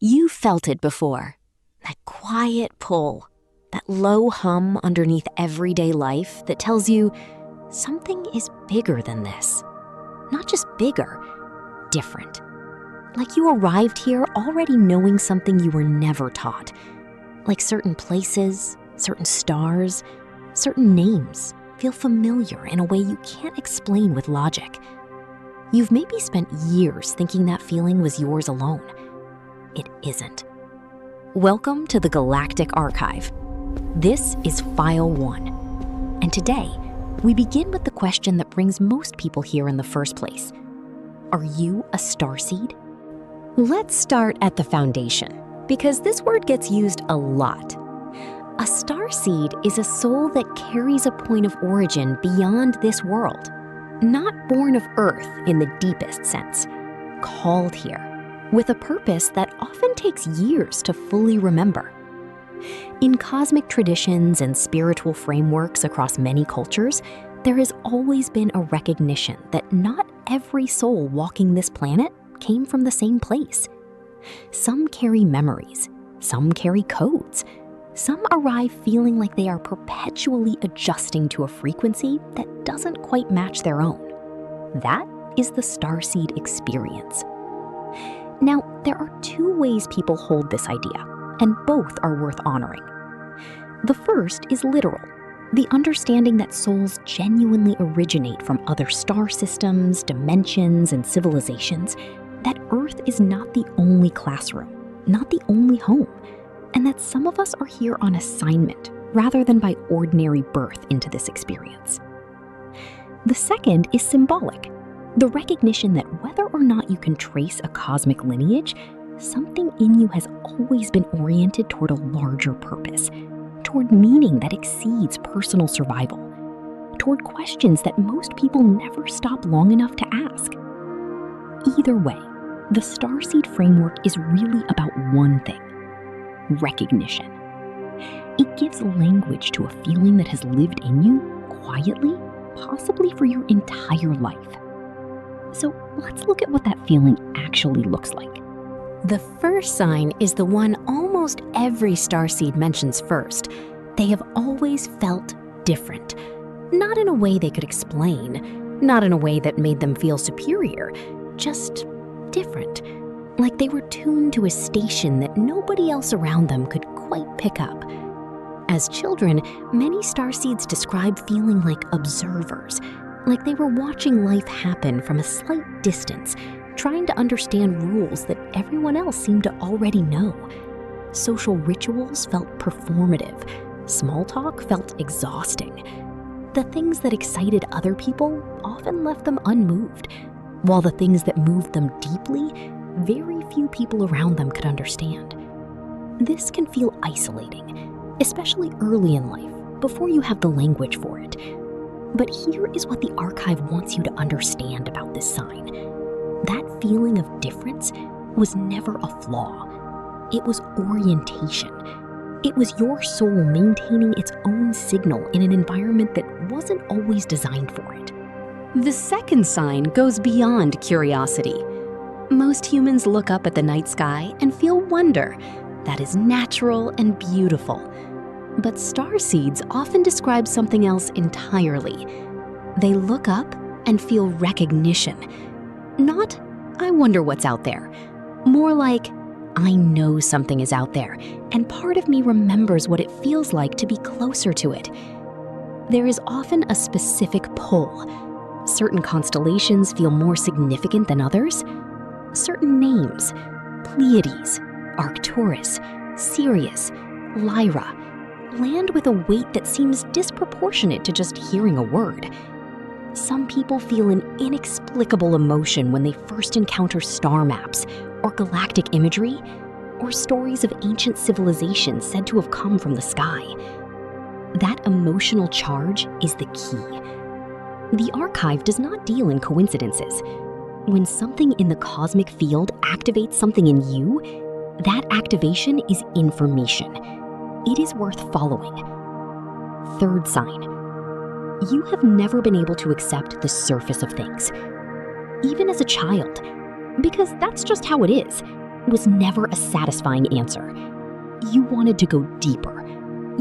You felt it before. That quiet pull, that low hum underneath everyday life that tells you something is bigger than this. Not just bigger, different. Like you arrived here already knowing something you were never taught. Like certain places, certain stars, certain names feel familiar in a way you can't explain with logic. You've maybe spent years thinking that feeling was yours alone. It isn't. Welcome to the Galactic Archive. This is File 1. And today, we begin with the question that brings most people here in the first place. Are you a starseed? Let's start at the foundation, because this word gets used a lot. A starseed is a soul that carries a point of origin beyond this world, not born of Earth in the deepest sense, called here, with a purpose that often takes years to fully remember. In cosmic traditions and spiritual frameworks across many cultures, there has always been a recognition that not every soul walking this planet came from the same place. Some carry memories, some carry codes, some arrive feeling like they are perpetually adjusting to a frequency that doesn't quite match their own. That is the starseed experience. Now, there are two ways people hold this idea, and both are worth honoring. The first is literal, the understanding that souls genuinely originate from other star systems, dimensions, and civilizations, that Earth is not the only classroom, not the only home, and that some of us are here on assignment rather than by ordinary birth into this experience. The second is symbolic, the recognition that whether or not you can trace a cosmic lineage, something in you has always been oriented toward a larger purpose, toward meaning that exceeds personal survival, toward questions that most people never stop long enough to ask. Either way, the starseed framework is really about one thing: recognition. It gives language to a feeling that has lived in you quietly, possibly for your entire life. So let's look at what that feeling actually looks like. The first sign is the one almost every starseed mentions first. They have always felt different. Not in a way they could explain, not in a way that made them feel superior, just different. Like they were tuned to a station that nobody else around them could quite pick up. As children, many starseeds describe feeling like observers, like they were watching life happen from a slight distance, trying to understand rules that everyone else seemed to already know. Social rituals felt performative. Small talk felt exhausting. The things that excited other people often left them unmoved, while the things that moved them deeply, very few people around them could understand. This can feel isolating, especially early in life, before you have the language for it. But here is what the archive wants you to understand about this sign. That feeling of difference was never a flaw. It was orientation. It was your soul maintaining its own signal in an environment that wasn't always designed for it. The second sign goes beyond curiosity. Most humans look up at the night sky and feel wonder. That is natural and beautiful. But starseeds often describe something else entirely. They look up and feel recognition. Not, I wonder what's out there. More like, I know something is out there, and part of me remembers what it feels like to be closer to it. There is often a specific pull. Certain constellations feel more significant than others. Certain names, Pleiades, Arcturus, Sirius, Lyra, land with a weight that seems disproportionate to just hearing a word. Some people feel an inexplicable emotion when they first encounter star maps, or galactic imagery, or stories of ancient civilizations said to have come from the sky. That emotional charge is the key. The archive does not deal in coincidences. When something in the cosmic field activates something in you, that activation is information. It is worth following. Third sign. You have never been able to accept the surface of things, even as a child, because that's just how it is. was never a satisfying answer. You wanted to go deeper.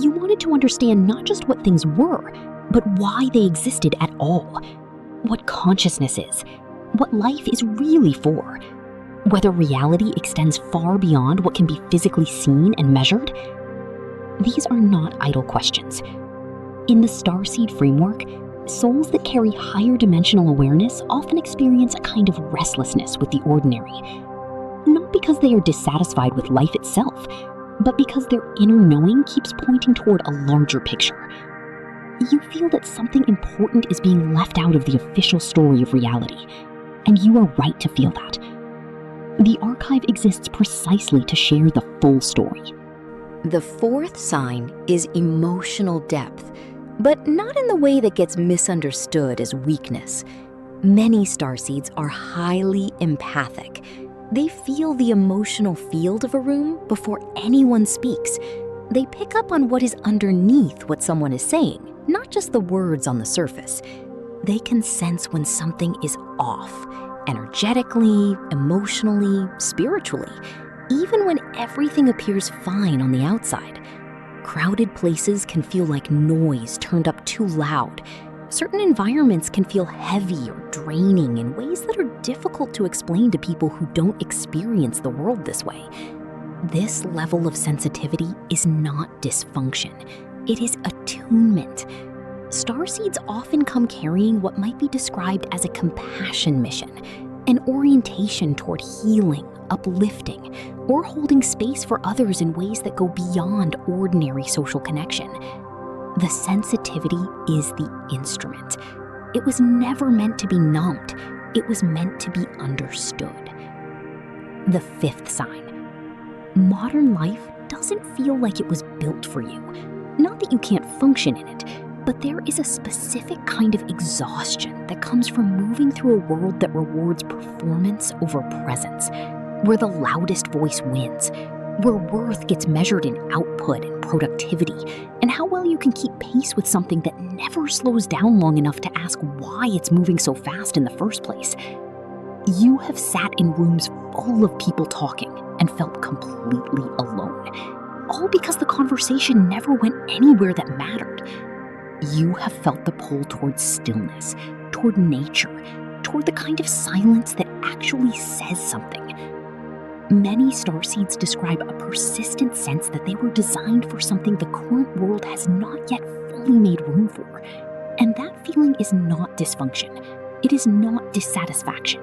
You wanted to understand not just what things were, but why they existed at all. What consciousness is, what life is really for, whether reality extends far beyond what can be physically seen and measured. These are not idle questions. In the Starseed framework, souls that carry higher dimensional awareness often experience a kind of restlessness with the ordinary. Not because they are dissatisfied with life itself, but because their inner knowing keeps pointing toward a larger picture. You feel that something important is being left out of the official story of reality, and you are right to feel that. The archive exists precisely to share the full story. The fourth sign is emotional depth, but not in the way that gets misunderstood as weakness. Many starseeds are highly empathic. They feel the emotional field of a room before anyone speaks. They pick up on what is underneath what someone is saying, not just the words on the surface. They can sense when something is off, energetically, emotionally, spiritually, even when everything appears fine on the outside. Crowded places can feel like noise turned up too loud. Certain environments can feel heavy or draining in ways that are difficult to explain to people who don't experience the world this way. This level of sensitivity is not dysfunction. It is attunement. Starseeds often come carrying what might be described as a compassion mission, an orientation toward healing, uplifting, or holding space for others in ways that go beyond ordinary social connection. The sensitivity is the instrument. It was never meant to be numbed. It was meant to be understood. The fifth sign. Modern life doesn't feel like it was built for you. Not that you can't function in it, but there is a specific kind of exhaustion that comes from moving through a world that rewards performance over presence, where the loudest voice wins, where worth gets measured in output and productivity, and how well you can keep pace with something that never slows down long enough to ask why it's moving so fast in the first place. You have sat in rooms full of people talking and felt completely alone, all because the conversation never went anywhere that mattered. You have felt the pull towards stillness, toward nature, toward the kind of silence that actually says something. Many starseeds describe a persistent sense that they were designed for something the current world has not yet fully made room for. And that feeling is not dysfunction. It is not dissatisfaction.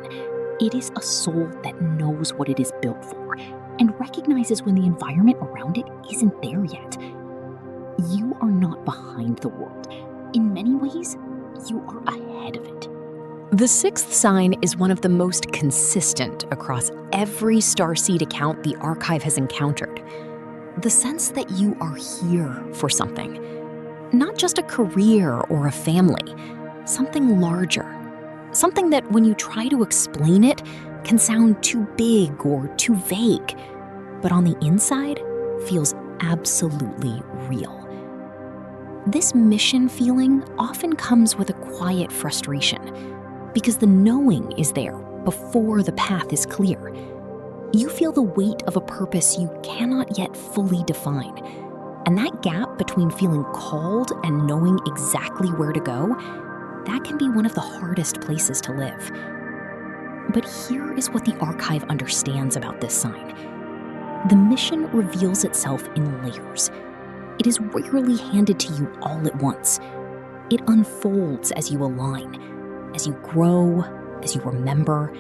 It is a soul that knows what it is built for and recognizes when the environment around it isn't there yet. You are not behind the world. In many ways, you are ahead of it. The sixth sign is one of the most consistent across every starseed account the archive has encountered. The sense that you are here for something. Not just a career or a family, something larger. Something that when you try to explain it can sound too big or too vague, but on the inside feels absolutely real. This mission feeling often comes with a quiet frustration, because the knowing is there before the path is clear. You feel the weight of a purpose you cannot yet fully define. And that gap between feeling called and knowing exactly where to go, that can be one of the hardest places to live. But here is what the archive understands about this sign. The mission reveals itself in layers. It is rarely handed to you all at once. It unfolds as you align, as you grow, as you remember,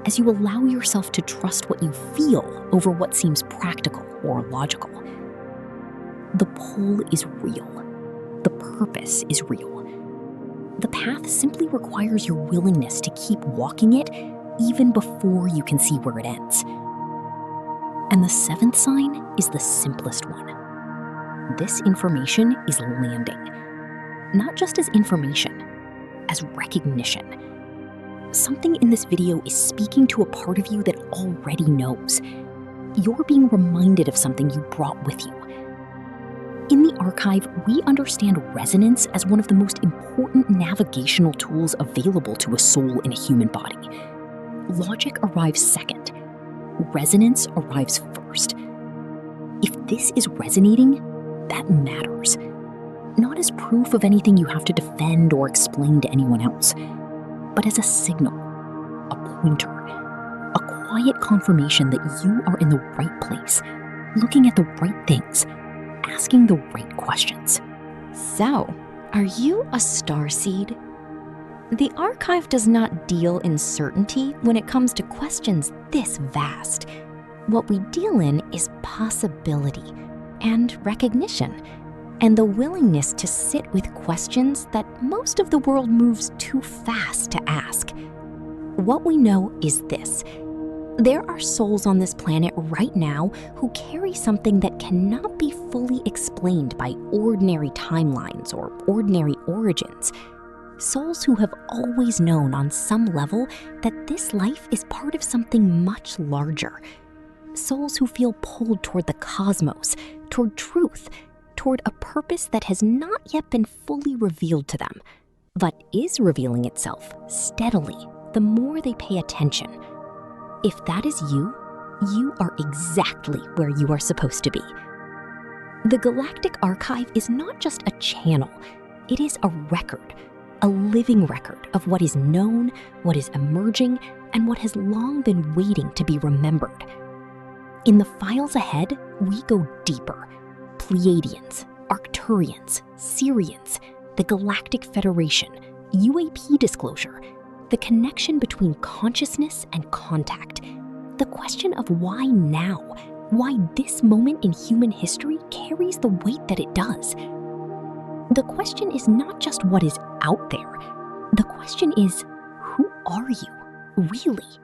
as you allow yourself to trust what you feel over what seems practical or logical. The pull is real. The purpose is real. The path simply requires your willingness to keep walking it even before you can see where it ends. And the seventh sign is the simplest one. This information is landing, not just as information, as recognition. Something in this video is speaking to a part of you that already knows. You're being reminded of something you brought with you. In the archive, we understand resonance as one of the most important navigational tools available to a soul in a human body. Logic arrives second. resonance arrives first. If this is resonating, that matters. Not as proof of anything you have to defend or explain to anyone else, but as a signal, a pointer, a quiet confirmation that you are in the right place, looking at the right things, asking the right questions. So, are you a starseed? The archive does not deal in certainty when it comes to questions this vast. What we deal in is possibility and recognition, and the willingness to sit with questions that most of the world moves too fast to ask. What we know is this: there are souls on this planet right now who carry something that cannot be fully explained by ordinary timelines or ordinary origins. Souls who have always known on some level that this life is part of something much larger. Souls who feel pulled toward the cosmos, toward truth, toward a purpose that has not yet been fully revealed to them, but is revealing itself steadily the more they pay attention. If that is you, you are exactly where you are supposed to be. The Galactic Archive is not just a channel, it is a record, a living record of what is known, what is emerging, and what has long been waiting to be remembered. In the files ahead, we go deeper. Pleiadians, Arcturians, Syrians, the Galactic Federation, UAP disclosure, the connection between consciousness and contact, the question of why now, why this moment in human history carries the weight that it does. The question is not just what is out there. The question is, who are you, really?